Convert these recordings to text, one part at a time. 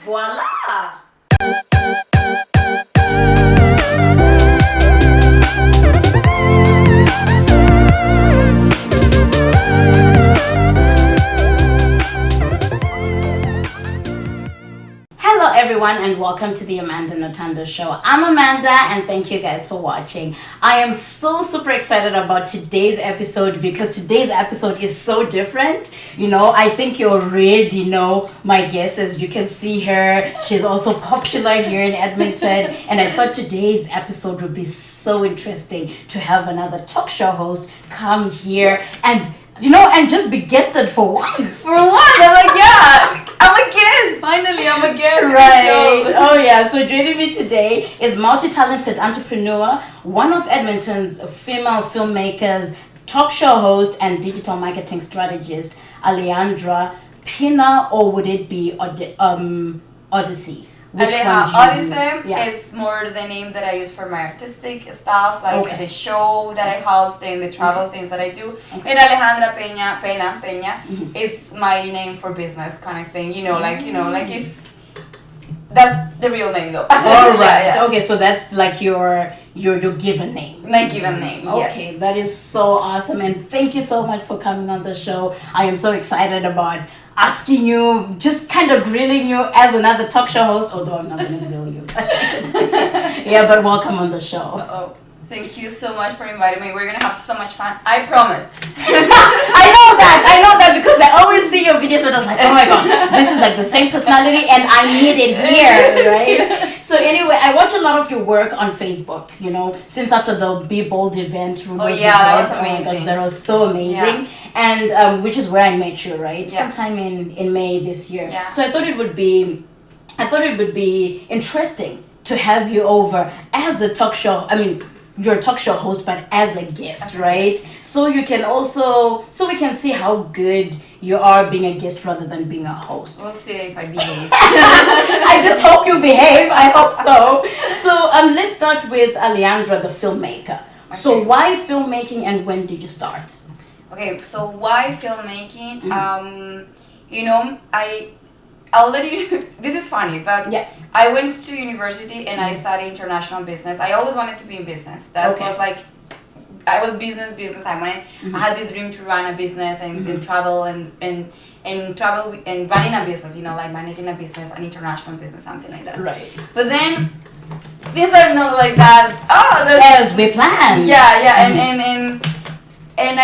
Voila! Hello everyone and welcome to the Amanda Nothando Show. I'm Amanda and thank you guys for watching. I am so super excited about today's episode because today's episode is so different. You know, I think you already know my guest. As you can see her, she's also popular here in Edmonton, and I thought today's episode would be so interesting to have another talk show host come here and just be guested for once. For once, I'm like, yeah, I'm a guest. Finally, I'm a guest. Right. Oh yeah. So joining me today is multi-talented entrepreneur, one of Edmonton's female filmmakers, talk show host, and digital marketing strategist, Alejandra Pina, or would it be Odyssey? Which one do you Odyssey use? Yeah. is more the name that I use for my artistic stuff, like Okay. the show that I host and the travel things that I do. Okay. And Alejandra Pena, it's my name for business kind of thing. Like if that's the real name though. All right. Yeah. Okay. So that's like your given name. My given name. Okay, Yes. that is so awesome, and thank you so much for coming on the show. I am so excited about asking you, just kind of grilling you as another talk show host, although I'm not going to grill you. Yeah, but welcome on the show. Oh, thank you so much for inviting me. We're gonna have so much fun. I promise. I know that because I always see your videos and I was like, oh my gosh, this is like the same personality and I need it here, right? So anyway, I watch a lot of your work on Facebook, since after the Be Bold event. Oh yeah, that was Oh my gosh, amazing. that was so amazing. Yeah. And which is where I met you, right? Yeah. Sometime in May this year. Yeah. So I thought it would be interesting to have you over as a talk show. I mean, you're a talk show host, but as a guest, right? So we can see how good you are being a guest rather than being a host. We'll see if I behave. I just hope you behave. I hope so. So let's start with Alejandra, the filmmaker. Okay. So why filmmaking and when did you start? Okay, so why filmmaking? I'll let you. This is funny, but Yeah. I went to university and I studied international business. I always wanted to be in business. That Okay. was like, I was business. I had this dream to run a business and travel and travel and running a business. Like managing a business, an international business, something like that. Right. But then things are not like that. As we planned. Yeah, and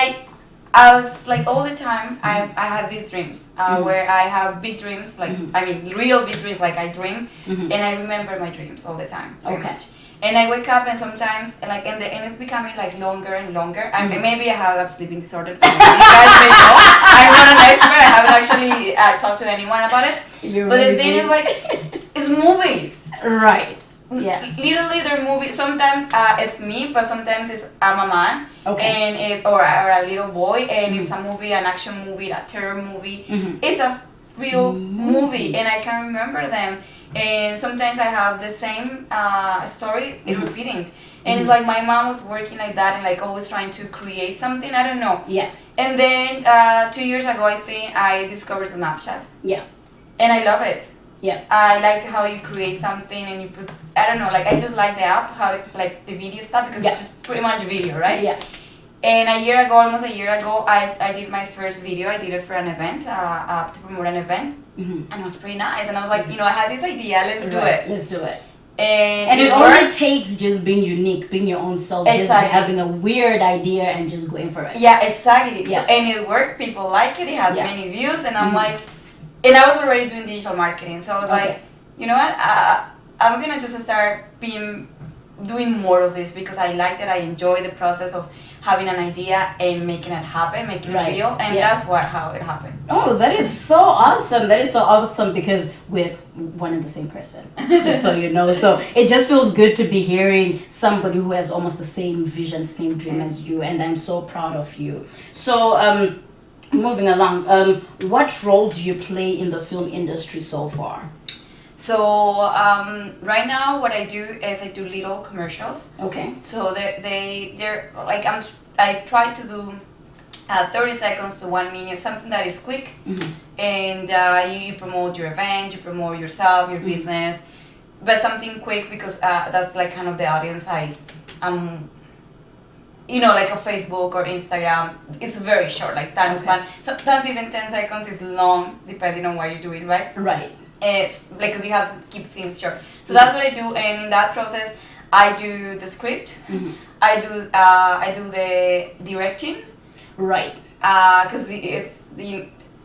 I was like all the time I have these dreams where I have big dreams, like I mean real big dreams, like I dream and I remember my dreams all the time. Very Okay. much. And I wake up and sometimes and it's becoming like longer and longer. I mean, maybe I have a sleeping disorder. You guys may know. I'm not an expert. I haven't actually talked to anyone about it. But the thing is like it's movies. Right. Yeah. Literally, they're movies. Sometimes it's me, but sometimes I'm a man, Okay. or a little boy, and it's a movie, an action movie, a terror movie. It's a real movie, and I can remember them. And sometimes I have the same story repeating, and it's like my mom was working like that, and like always trying to create something. I don't know. Yeah. And then 2 years ago, I think I discovered Snapchat, Yeah. and I love it. Yeah. I liked how you create something and you put, I don't know, like I just like the app, how it, like the video stuff, because it's just pretty much video, right? Yeah. And almost a year ago, I did my first video. I did it for an event, to promote an event, and it was pretty nice. And I was like, I had this idea, let's do it. Let's do it. And it worked. only takes just being unique, being your own self, just Exactly. having a weird idea and just going for it. Yeah, exactly. Yeah. So, and it worked. People like it. It had Yeah. many views, and I'm like, and I was already doing digital marketing, so I was like, you know what? I'm gonna just start doing more of this because I liked it. I enjoy the process of having an idea and making it happen, making it real, and that's how it happened. Oh, that is so awesome. That is so awesome because we're one and the same person, just so you know. So it just feels good to be hearing somebody who has almost the same vision, same dream as you, and I'm so proud of you. So, moving along, what role do you play in the film industry so far? So right now, what I do is I do little commercials. Okay. So they're like I try to do 30 seconds to 1 minute, something that is quick, and you promote your event, you promote yourself, your business, but something quick because that's like kind of the audience like a Facebook or Instagram, it's very short, like time span. Sometimes even 10 seconds is long, depending on what you're doing, right? Right. It's because you have to keep things short. So that's what I do, and in that process, I do the script, I do the directing, right? Because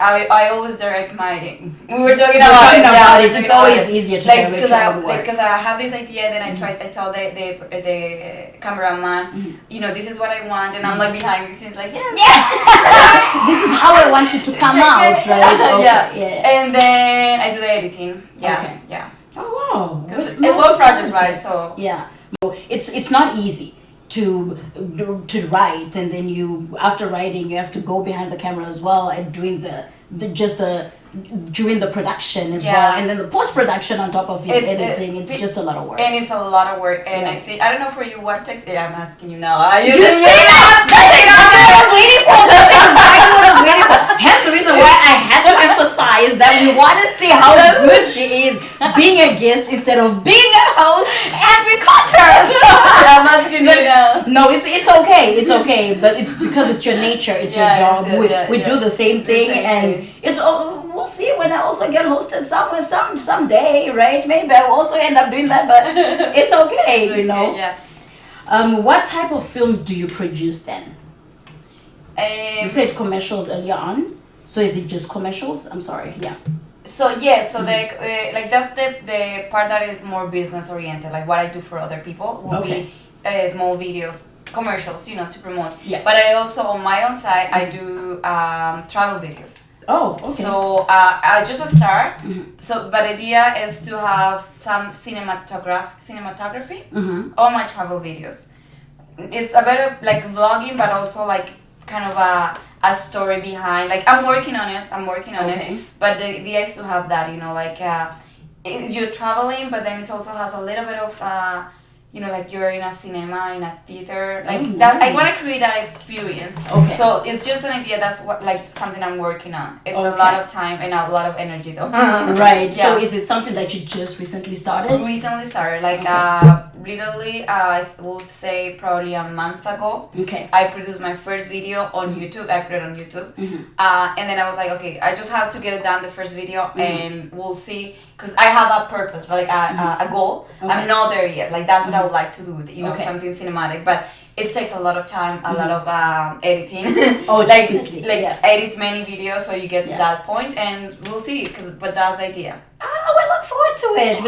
I always direct my. We were talking about it. It's always easier to direct your own work. Because I have this idea, then I tell the cameraman, this is what I want, and I'm like behind the scenes, like yes, this is how I want it to come out, right? Okay. Yeah. And then I do the editing. Yeah. Okay. Yeah. Oh wow. It's both projects, right? So yeah, it's not easy to write, and then after writing you have to go behind the camera as well and doing during the production as well, and then the post-production on top of it, editing. It's just a lot of work. And it's a lot of work. And I think, I don't know for you, what text? Yeah, I'm asking you now. You see that? I was waiting for. That's exactly what I was waiting for. Hence the reason why I had to emphasize that we want to see how good she is being a guest instead of being a host, and we caught her. I'm asking you now. No, it's okay. It's okay, but it's because it's your nature. It's your job. We do the same thing, and it's. We'll see when I also get hosted somewhere someday, right? Maybe I will also end up doing that, but it's okay, you know. Yeah. What type of films do you produce then? You said commercials earlier on, so is it just commercials? I'm sorry. Yeah. So yes, so that's the part that is more business oriented. Like what I do for other people will be small videos, commercials, to promote. Yeah. But I also on my own side I do travel videos. Oh, okay. So I just start. So, but the idea is to have some cinematography on my travel videos. It's a bit of like vlogging, but also like kind of a story behind. Like I'm working on it. But the idea is to have that, you're traveling, but then it also has a little bit of like you're in a cinema, in a theater, like that. Nice. I want to create that experience. Okay. So it's just an idea. That's what something I'm working on. It's a lot of time and a lot of energy, though. Right. Yeah. So is it something that you just recently started? Recently started, literally, I would say probably a month ago. Okay. I produced my first video on YouTube. I put it on YouTube, and then I was like, okay, I just have to get it done, the first video, and we'll see. Because I have a purpose, like a goal. Okay. I'm not there yet. Like that's what I would like to do, something cinematic. But it takes a lot of time, a lot of editing. Oh, definitely. Edit many videos so you get to that point, and we'll see. But that's the idea. We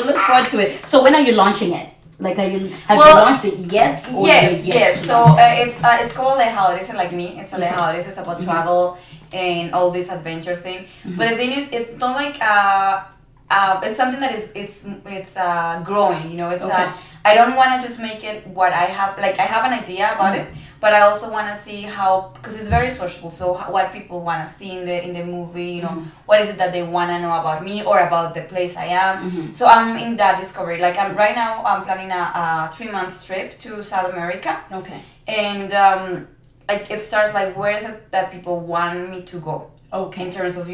look forward to it. So when are you launching it? Like, have you launched it yet? Or yes. So it's called Alejandra Odyssey, like me. It's Alejandra Odyssey. It's about travel and all this adventure thing. But the thing is, it's not like it's something that it's growing. It's I don't want to just make it what I have. Like I have an idea about it, but I also want to see how, because it's very sociable. So what people want to see in the movie, what is it that they want to know about me or about the place I am. So I'm in that discovery. Like I'm planning a 3-month trip to South America. Okay. And it starts like, where is it that people want me to go? Okay. In terms of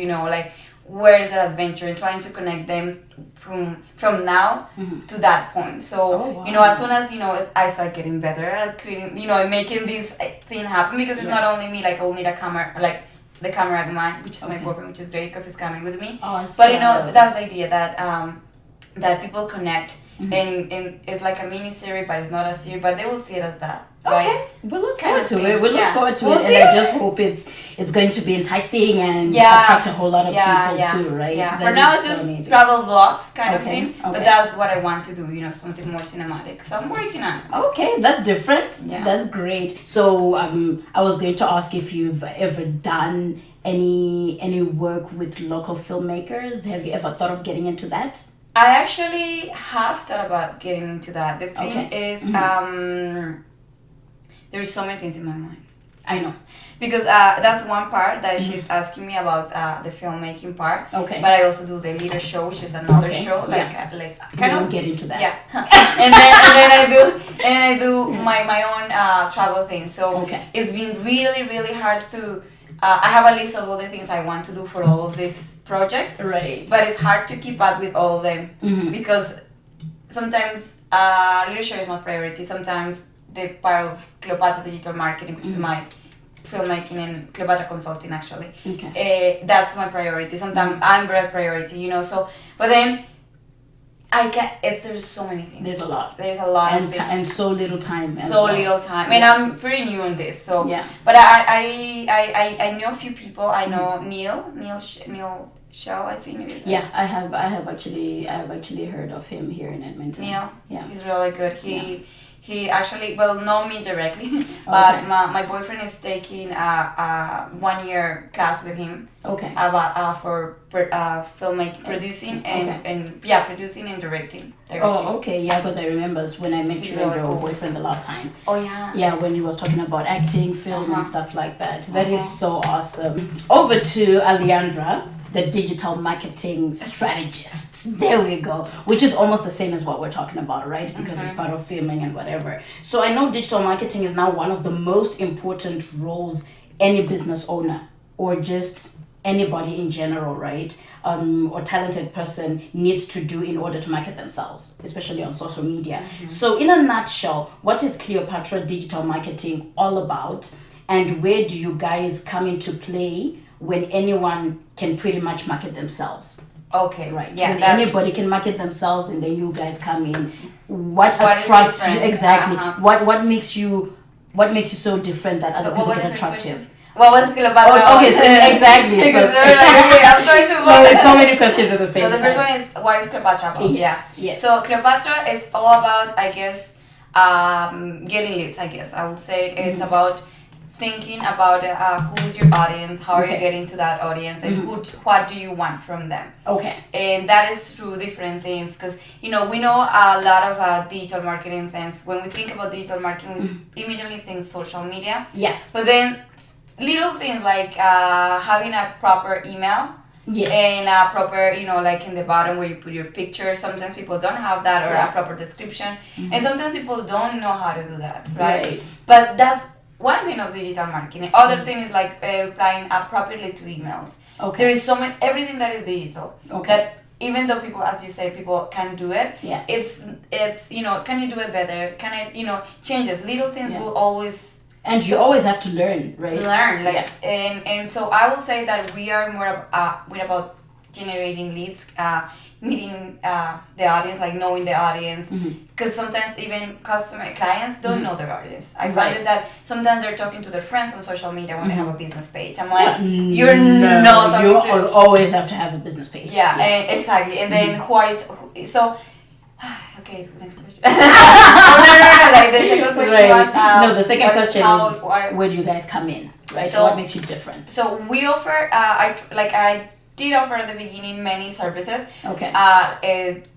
where is that adventure, and trying to connect them from now to that point. So as soon as I start getting better at creating, making this thing happen, because it's not only me. Like I'll need a camera, like the cameraman, which is my boyfriend, which is great because he's coming with me. Awesome. But that's the idea that people connect, and it's like a mini series, but it's not a series, but they will see it as that. Right? Okay, we look forward to it. We look forward to it, and I just hope it's going to be enticing and attract a whole lot of people too, right? Yeah. For now, it's just amazing. Travel vlogs kind of thing, but that's what I want to do. Something more cinematic. So I'm working on it. Okay, that's different. Yeah. That's great. So I was going to ask if you've ever done any work with local filmmakers. Have you ever thought of getting into that? I actually have thought about getting into that. The thing is, there's so many things in my mind. I know. Because that's one part that she's asking me about, the filmmaking part. Okay. But I also do the leader show, which is another show, like kind We'll of get into that. Yeah. and then I do my own travel thing. So it's been really, really hard to. I have a list of all the things I want to do for all of these projects. Right. But it's hard to keep up with all of them because sometimes leadership is not priority. Sometimes the part of Cleopatra Digital Marketing, which is my filmmaking and Cleopatra consulting, actually. That's my priority. Sometimes I'm very priority, So, but then I can't. There's so many things. There's a lot. There's a lot and of things. And so little time. Little time. And I'm pretty new on this, so. Yeah. But I know a few people. I know Neil Shell, I think it is. Yeah, I have actually heard of him here in Edmonton. Neil. Yeah. He's really good. He actually, not me directly, but my boyfriend is taking a 1-year class with him. About for filmmaking, producing producing and directing. Oh, okay, yeah, because I remember when I met you and your boyfriend the last time. Oh, yeah. Yeah, when he was talking about acting, film, and stuff like that. That is so awesome. Over to Alejandra, the Digital Marketing Strategist. There we go. Which is almost the same as what we're talking about, right? Because it's part of filming and whatever. So I know digital marketing is now one of the most important roles any business owner or just anybody in general, right? Or talented person needs to do in order to market themselves, especially on social media. So in a nutshell, what is Cleopatra Digital Marketing all about? And where do you guys come into play when anyone can pretty much market themselves? Okay, right. Yeah, when anybody can market themselves and then you guys come in. What attracts you exactly? What makes you so different that other people get attractive? What was Cleopatra? Oh, okay, so exactly. So, I'm trying to. So it's so many questions at the same time. So the first one is, what is Cleopatra about? Yes. So Cleopatra is all about, I guess, getting leads. I guess I would say it's about thinking about who's your audience, how are you getting to that audience, and what do you want from them. And that is through different things, because we know a lot of digital marketing things. When we think about digital marketing, we immediately think social media. But then little things like having a proper email. And a proper, like in the bottom where you put your picture. Sometimes people don't have that, or a proper description. And sometimes people don't know how to do that, right? But that's one thing of digital marketing. Other thing is like replying appropriately to emails. There is everything that is digital. That even though people, as you say, people can do it. It's can you do it better? Can I, changes. Little things will always. And you always have to learn, right? And so I will say that we are more we're about generating leads, meeting the audience, like knowing the audience, because sometimes even clients don't know their audience. I find that sometimes they're talking to their friends on social media when they have a business page. I'm like, you're not talking you always have to have a business page. And exactly. And then so. Okay, next question. No. Like the second question was. The second question is where do you guys come in, right? So what makes you different? So we offer. I did offer at the beginning many services.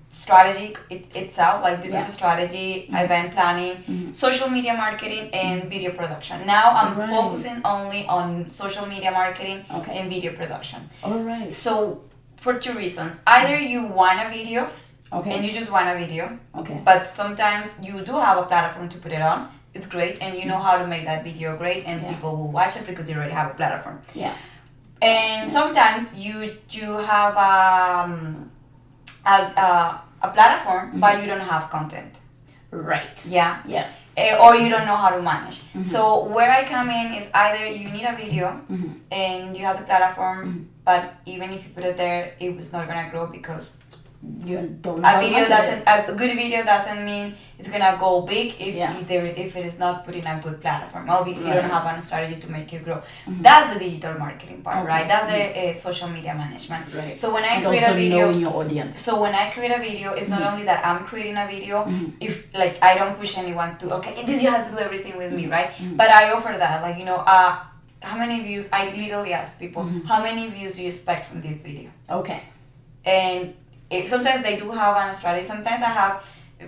Strategy itself, like business strategy, event planning, social media marketing, and video production. Now I'm focusing only on social media marketing and video production. Alright. So for two reasons: either you want a video. And you just want a video. But sometimes you do have a platform to put it on. It's great, and you know how to make that video great, and people will watch it because you already have a platform. And sometimes you have a platform, but you don't have content. Right. Or you don't know how to manage. So where I come in is either you need a video and you have the platform, but even if you put it there, it was not gonna grow because. You don't know a good video doesn't mean it's gonna go big if it is not put in a good platform, or if you don't have a strategy to make it grow. That's the digital marketing part, right? That's the social media management. So when I create a video, knowing your audience. So when I create a video, it's not only that I'm creating a video. If I don't push anyone to this you have to do everything with me, right? But I offer that, how many views? I literally ask people, how many views do you expect from this video? And sometimes they do have a strategy. Sometimes I have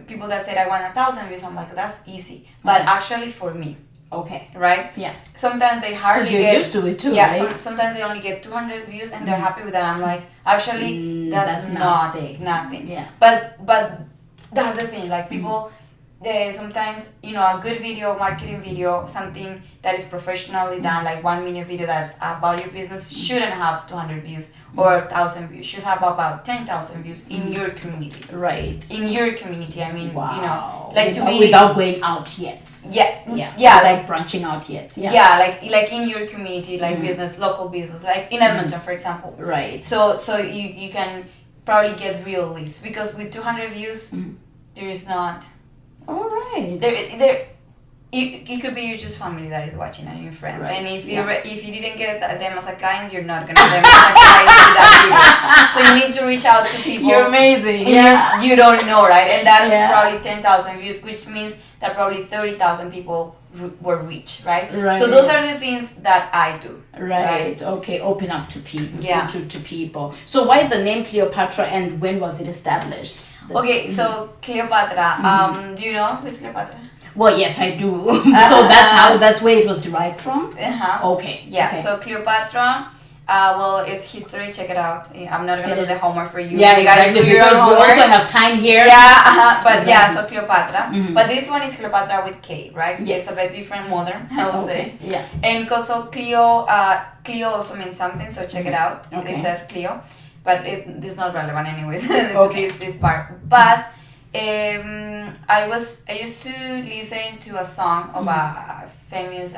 people that said I want 1,000 views. I'm like, that's easy. But actually for me, Okay. right? Yeah. Sometimes they hardly Because you're get used to it too, yeah. right? Sometimes they only get 200 views and they're happy with that. I'm like, actually, that's not nothing. Yeah. But that's the thing. Like people, they sometimes a good video, marketing video, something that is professionally done, like 1 minute video that's about your business, shouldn't have 200 views or 1,000 views. Should have about 10,000 views in your community. Right. In your community, I mean, wow. like to be without going out yet. Yeah. Like branching out yet. Yeah. Yeah, like in your community, like business, local business, like in Edmonton, for example. Right. So you can probably get real leads because with 200 views, there is not. All right. It could be your just family that is watching and your friends. Right. And if you didn't get them as a client, you're not gonna get them as a client to that video. So you need to reach out to people. You're amazing. Yeah. You don't know, right? And that is probably 10,000 views, which means that probably 30,000 people were reached, right? Right. So those are the things that I do. Right. Okay. Open up to people. Yeah. To people. So why the name Cleopatra and when was it established? Okay. So Cleopatra. Do you know who's Cleopatra? Well, yes, I do. So that's where it was derived from. Okay. Yeah. Okay. So Cleopatra. Well, it's history. Check it out. I'm not gonna do the homework for you. Yeah, you guys exactly. do your Because we homework. also have time here. Yeah. But exactly. yeah. So Cleopatra. But this one is Cleopatra with K, right? Yes. It's a bit different, modern. I would say. Yeah. And also Cleo. Cleo also means something. So check it out. Okay. It said Cleo, but this is not relevant anyways. Okay. this part, but. I used to listen to a song of a famous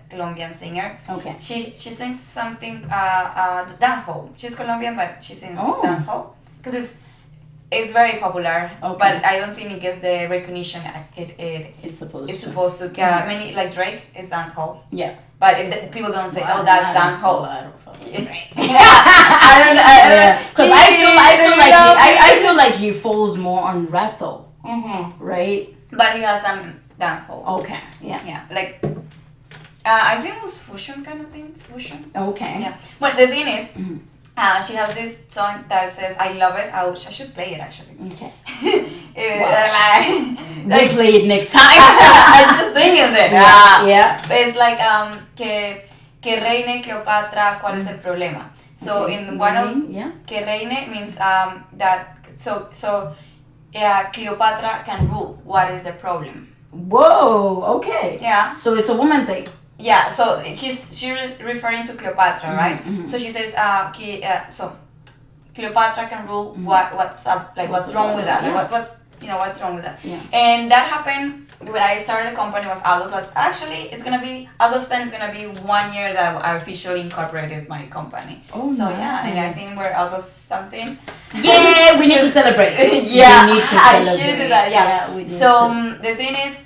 Colombian singer. Okay. She sings something dancehall. She's Colombian, but she sings dancehall because it's very popular. Okay. But I don't think it gets the recognition it's supposed to. Many like Drake is dancehall. Yeah. But people don't say, "Oh, that's dancehall." I don't Because I feel like he falls more on rap though. Right. But he has some dancehall. Okay. Yeah. Yeah. Like I think it was fusion kind of thing. Fusion. Okay. Yeah. But the thing is, she has this song that says, "I love it." I should play it actually. Okay. Like, we'll play it next time. I'm just singing there. Yeah. But it's like que reine Cleopatra, ¿cuál es el problema? So in one of que reine means that Cleopatra can rule. What is the problem? Whoa. Okay. Yeah. So it's a woman thing. Yeah. So she's referring to Cleopatra, right? So she says so Cleopatra can rule. What's up? Like what's wrong with that? Like what's wrong with that? Yeah. And that happened when I started the company was August. But actually, it's gonna be August 10 is gonna be 1 year that I officially incorporated my company. Oh, so nice. yeah, and I think we're August something. Yeah, we need to celebrate. Yeah, we need to I celebrate. should do that. Yeah. we need So to. The thing is,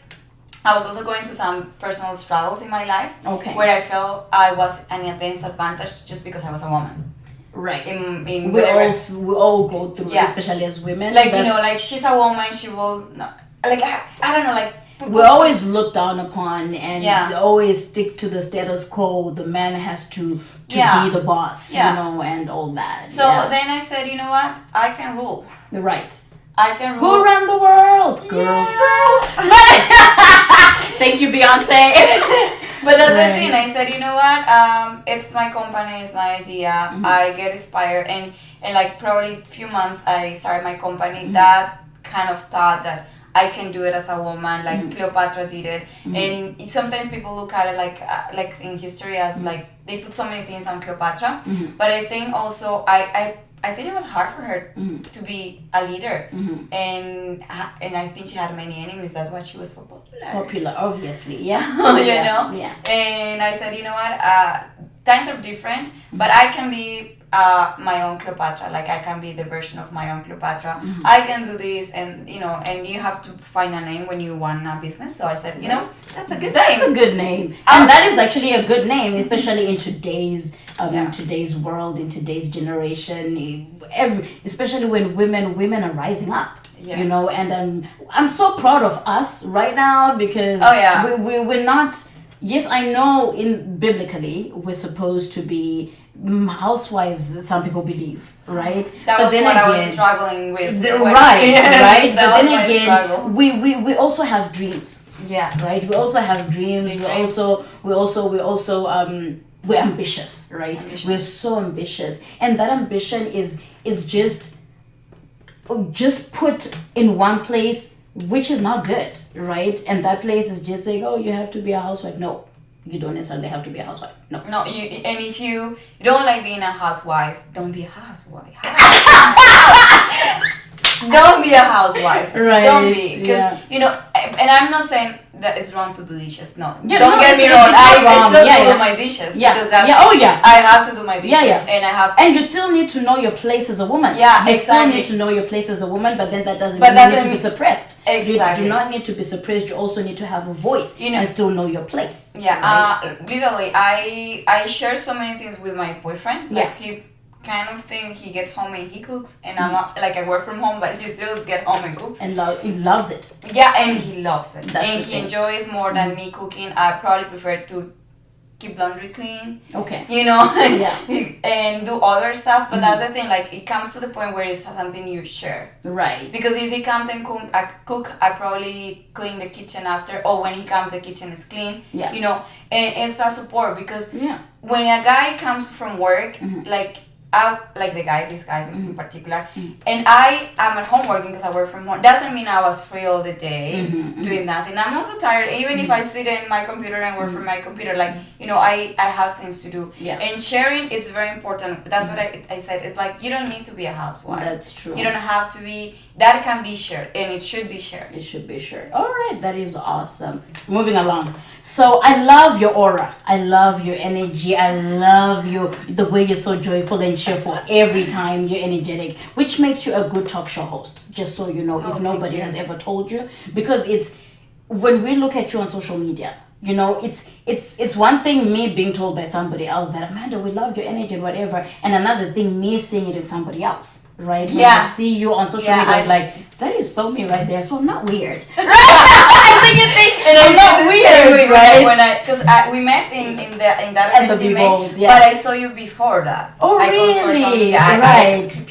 I was also going through some personal struggles in my life. Okay. Where I felt I was at a disadvantage just because I was a woman. Right. In we all go through it, especially as women. Like like she's a woman, she will not, like I don't know, like we're always looked down upon and always stick to the status quo. The man has to be the boss, and all that. So then I said, you know what? I can rule. You're right. I can rule. Who ran the world? Girls. Thank you, Beyonce. But that's the thing. I said, you know what? It's my company. It's my idea. I get inspired, and like probably a few months I started my company. That kind of thought that I can do it as a woman, like Cleopatra did it. And sometimes people look at it like in history as like they put so many things on Cleopatra. But I think also I think it was hard for her to be a leader, and I think she had many enemies. That's why she was so popular. Popular, obviously, yeah. You know. Yeah. And I said, you know what? Times are different, but I can be my own Cleopatra. Like I can be the version of my own Cleopatra. I can do this, and and you have to find a name when you want a business. So I said, that's a good name. That's a good name, and that is actually a good name, especially in today's today's world, in today's generation. Especially when women are rising up. Yeah. And I'm so proud of us right now because we're not. Yes, I know biblically we're supposed to be housewives. Some people believe, right? That was what I was struggling with. Right. But then again, we also have dreams. Yeah. Right? We also have dreams. We're ambitious, right? We're so ambitious. And that ambition is just put in one place, which is not good, right? And that place is just saying, oh, you have to be a housewife. No, you don't necessarily have to be a housewife. No. And if you don't like being a housewife, don't be a housewife. Don't be a housewife. Right. Don't be. Because, and I'm not saying that it's wrong to do dishes. No. Yeah, don't get me wrong. I still do my dishes. Yeah. Because that's, I have to do my dishes. And you still need to know your place as a woman. Yeah, you exactly. still need to know your place as a woman, but then that doesn't mean you need to be suppressed. Exactly. You do not need to be suppressed. You also need to have a voice and still know your place. Yeah. Right? Literally, I share so many things with my boyfriend. Yeah. Like, he kind of thing, he gets home and he cooks, and I'm not, like, I work from home, but he still gets home and cooks. And he loves it. Yeah, and he loves it. That's and he enjoys more than me cooking. I probably prefer to keep laundry clean. Okay. And do other stuff. But that's the thing, like, it comes to the point where it's something you share. Right. Because if he comes and cook, I probably clean the kitchen after, or when he comes, the kitchen is clean. Yeah. And it's a support, because when a guy comes from work, these guys in particular, and I am at home working because I work from home, doesn't mean I was free all the day doing nothing. I'm also tired, even if I sit in my computer and work from my computer, I have things to do. Yeah. And sharing, it's very important. That's what I said. It's like, you don't need to be a housewife. That's true. You don't have to be. That can be shared, and it should be shared. It should be shared. All right, that is awesome. Moving along. So I love your aura. I love your energy. I love the way you're so joyful and cheerful every time you're energetic, which makes you a good talk show host. Just so you know, if nobody has ever told you, because it's when we look at you on social media, it's one thing me being told by somebody else that, Amanda, we love your energy and whatever, and another thing me seeing it in somebody else. Right? When I see you on social media, I was like, that is so me right there. So I'm not weird. I'm not weird, right? Because we met in that event in May, but I saw you before that. Oh, really? Right. So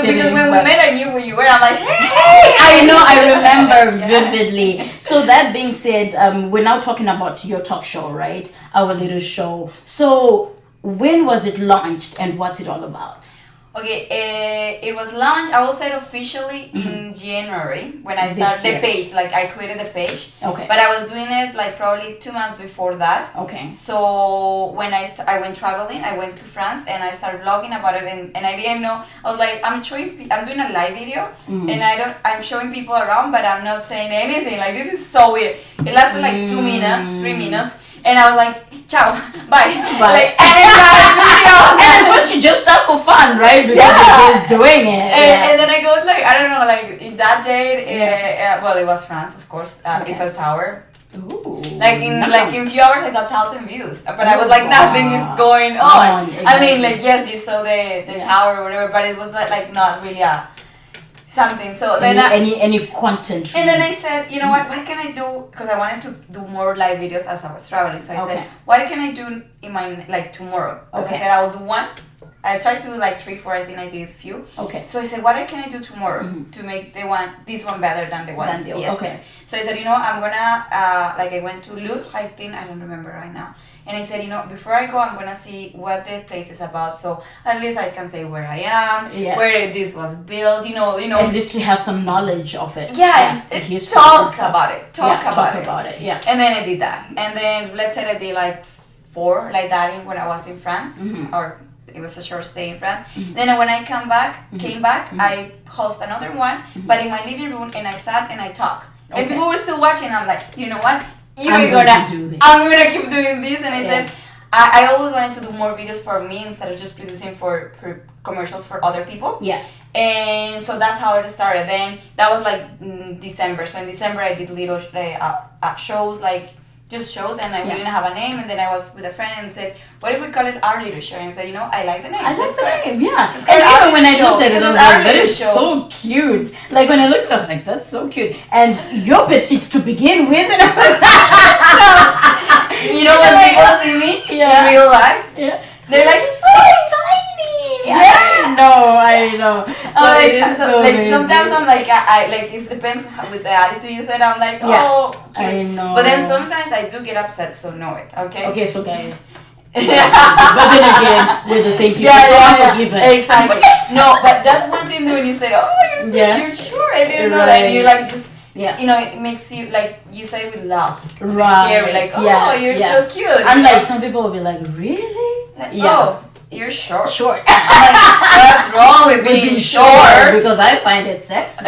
because when we met, I knew where you were. I'm like, hey! I know. I remember vividly. So that being said, we're now talking about your talk show, right? Our little show. So when was it launched and what's it all about? Okay, it was launched, I will say officially in January when I started the page. Like, I created the page. Okay. But I was doing it like probably 2 months before that. Okay. So when I went traveling, I went to France and I started vlogging about it, and I didn't know. I was like, I'm doing a live video and I'm showing people around, but I'm not saying anything. Like, this is so weird. It lasted like 2 minutes, 3 minutes. And I was like, ciao, bye. Like, and at first you just start for fun, right? Because you're just doing it. And then I go, like, I don't know, like, in that day, it was France, of course, Eiffel Tower. Ooh, like in few hours I got 1,000 views, but I was like, nothing is going on. Exactly. I mean, like, yes, you saw the tower or whatever, but it was like not really something. So then any content. And then I said, you know what can I do? Because I wanted to do more live videos as I was traveling. So I said, what can I do in my, like, tomorrow? Because I said I will do one. I tried to do like 3, 4. I think I did a few. Okay. So I said, what can I do tomorrow to make this one better than the one yesterday? Okay. So I said, I'm gonna I went to Louvre. I think I don't remember right now. And I said, before I go, I'm gonna see what the place is about. So at least I can say where I am, where this was built. At least to have some knowledge of it. Yeah. Talk about it. Talk about it. Yeah. And then I did that. And then let's say I did like 4 like that when I was in France, or it was a short stay in France. Then when I came back, I host another one, but in my living room, and I sat and I talked. And people were still watching. I'm like, you know what? I'm gonna keep doing this. And I said, I always wanted to do more videos for me instead of just producing for commercials for other people. Yeah. And so that's how it started. Then that was like December. So in December I did little shows, like just shows, and we didn't have a name. And then I was with a friend and said, what if we call it Our Little Show? And I said, I like the name. I like the name, yeah. And even when I looked at it, I was like, that is so cute. Like, when I looked at it, I was like, that's so cute. And you're petite to begin with. And I was like, when people see me in real life, they're like, so tiny. I know. So it is so like amazing. sometimes I'm like I like it depends with the attitude you said. I'm like oh cute. I know. But then sometimes I do get upset, so know it. Okay, so guys. But then again, we're the same people, so I'm forgiven. Exactly. No, but that's one thing when you say, "Oh, you're sure," I didn't know that. You're like just, you know, it makes you like you say with love, right? Like, oh, you're so cute. And like some people will be like, really? Like, oh, you're short. Short. I'm like, what's wrong with being short? Because I find it sexy.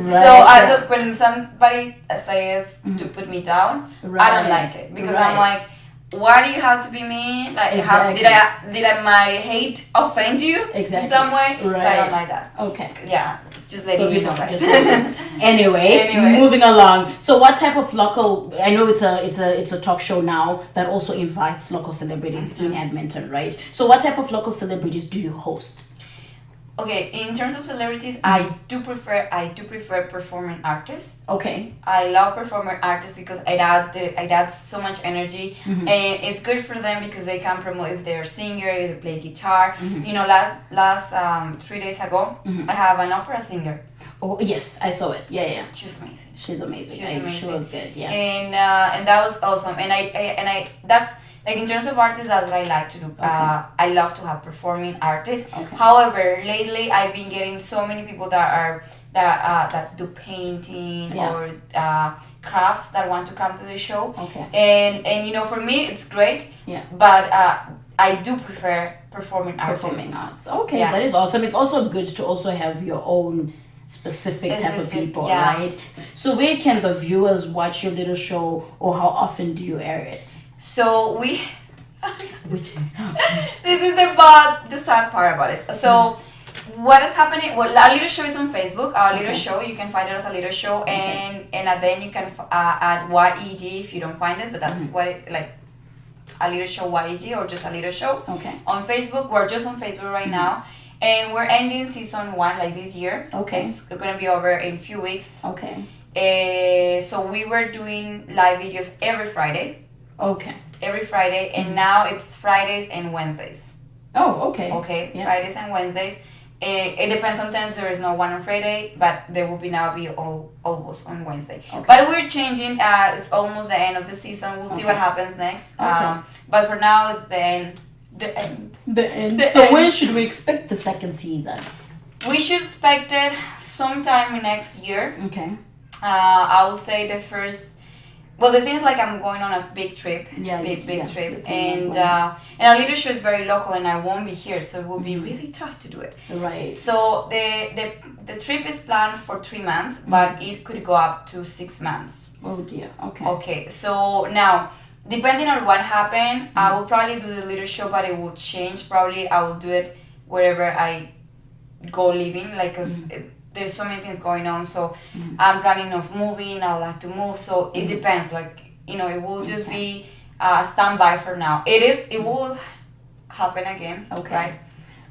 So when somebody says to put me down, I don't like it because I'm like, why do you have to be mean? Like, did my hate offend you in some way? So I don't like that. Okay. Yeah, just letting you know, guys. Anyway, moving along. So, what type of local? I know it's a talk show now that also invites local celebrities in Edmonton, right? So, what type of local celebrities do you host? Okay, in terms of celebrities, I do prefer performing artists. Okay. I love performer artists because it adds so much energy, and it's good for them because they can promote if they're a singer, if they play guitar. You know, last 3 days ago, I have an opera singer. Oh yes, I saw it. Yeah. She's amazing. She's amazing. She was good. Yeah. And that was awesome. And I that's. Like in terms of artists, that's what I like to do. Okay. I love to have performing artists. Okay. However, lately I've been getting so many people that do painting or crafts that want to come to the show. Okay. And you know, for me it's great. Yeah. But I do prefer performing arts. Performing arts. Okay, that is awesome. It's also good to also have your own specific type of people, right? So where can the viewers watch your little show, or how often do you air it? So we this is the sad part about it. So what is happening? Well, our little show is on Facebook. Our little show, you can find it as a little show, and then you can add YEG if you don't find it, but that's what it like. A little show YEG or just a little show. Okay. On Facebook, we're just on Facebook right now, and we're ending season 1 like this year. Okay. It's gonna be over in a few weeks. Okay. So we were doing live videos every Friday. Okay. Every Friday, and now it's Fridays and Wednesdays. Oh, okay. Okay, yeah. Fridays and Wednesdays. It depends. Sometimes there is no one on Friday, but there will be almost on Wednesday. Okay. But we're changing. It's almost the end of the season. We'll see what happens next. Okay. But for now, it's the end. The end. So when should we expect the second season? We should expect it sometime next year. Okay. I would say the first. Well, the thing is, like, I'm going on a big trip, big trip, and our little show is very local, and I won't be here, so it will be really tough to do it. Right. So the trip is planned for 3 months, but it could go up to 6 months. Oh dear. Okay. Okay. So now, depending on what happened, I will probably do the little show, but it will change. Probably I will do it wherever I go living, like, 'cause there's so many things going on, so I'm planning of moving. I would like to move, so it depends. Like, you know, it will just be standby for now. It will happen again. Okay. Right?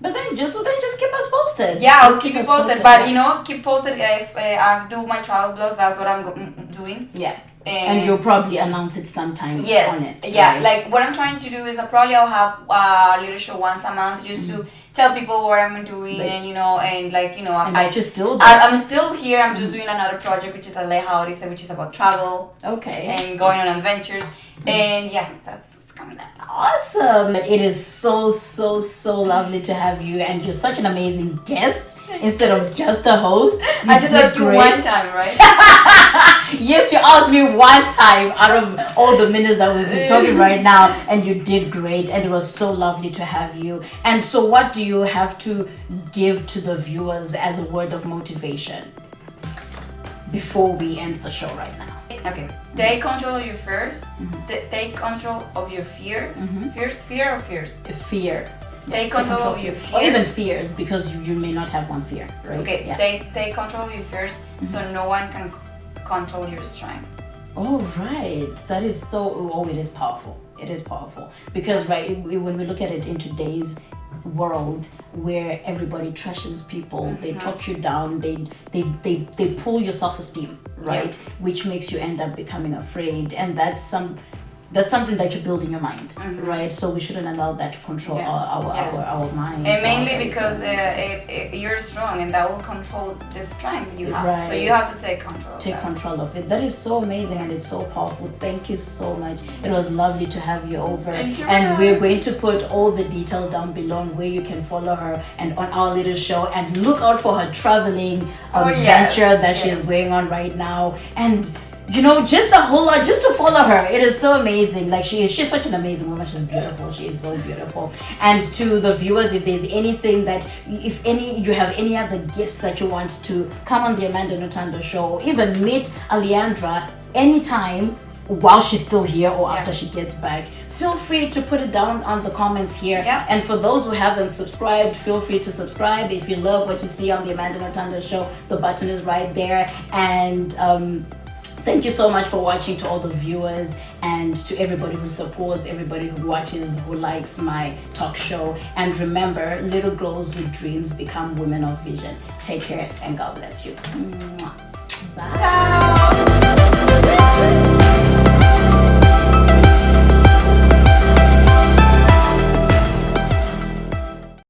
But then just keep us posted. Yeah, I'll keep you posted. But you know, keep posted if I do my travel blogs. That's what I'm doing. Yeah. And you'll probably announce it sometime on it. Yeah, right? like what I'm trying to do is I'll have a little show once a month just to tell people what I'm doing, like, and you know, I just still I'm still here. I'm just doing another project which is Alejandra Odyssey, which is about travel. Okay. And going on adventures. And yes, that's what's coming up. Awesome. It is so lovely to have you, and you're such an amazing guest instead of just a host. I just asked you one time, right? Yes, you asked me one time out of all the minutes that we've been talking right now, and you did great, and it was so lovely to have you. And so what do you have to give to the viewers as a word of motivation before we end the show right now? Okay, take control of your fears. Take control of your fears. Fear or fears? Fear. Take control of your fears. Or even fears, because you may not have one fear, right? Okay, take control of your fears, so no one can control your strength. Oh, right. That is it is powerful. It is powerful. Because, right, when we look at it in today's world where everybody trashes people, they talk you down, they pull your self-esteem, right? Which makes you end up becoming afraid, and that's that's something that you build in your mind, right? So we shouldn't allow that to control our mind. And mainly because you're strong, and that will control the strength you have. Right. So you have to take control. Take control of it. That is so amazing and it's so powerful. Thank you so much. It was lovely to have you over. Thank you. And we're going to put all the details down below on where you can follow her and on our little show, and look out for her traveling venture that she is going on right now. And you know, just a whole lot, just to follow her. It is so amazing. Like she's such an amazing woman. She's beautiful. She is so beautiful. And to the viewers, if there's anything that, you have any other guests that you want to come on the Amanda Nothando Show, or even meet Alejandra anytime while she's still here or after she gets back, feel free to put it down on the comments here. And for those who haven't subscribed, feel free to subscribe. If you love what you see on the Amanda Nothando Show, the button is right there. And thank you so much for watching, to all the viewers and to everybody who supports, everybody who watches, who likes my talk show. And remember, little girls with dreams become women of vision. Take care and God bless you. Bye. Ciao.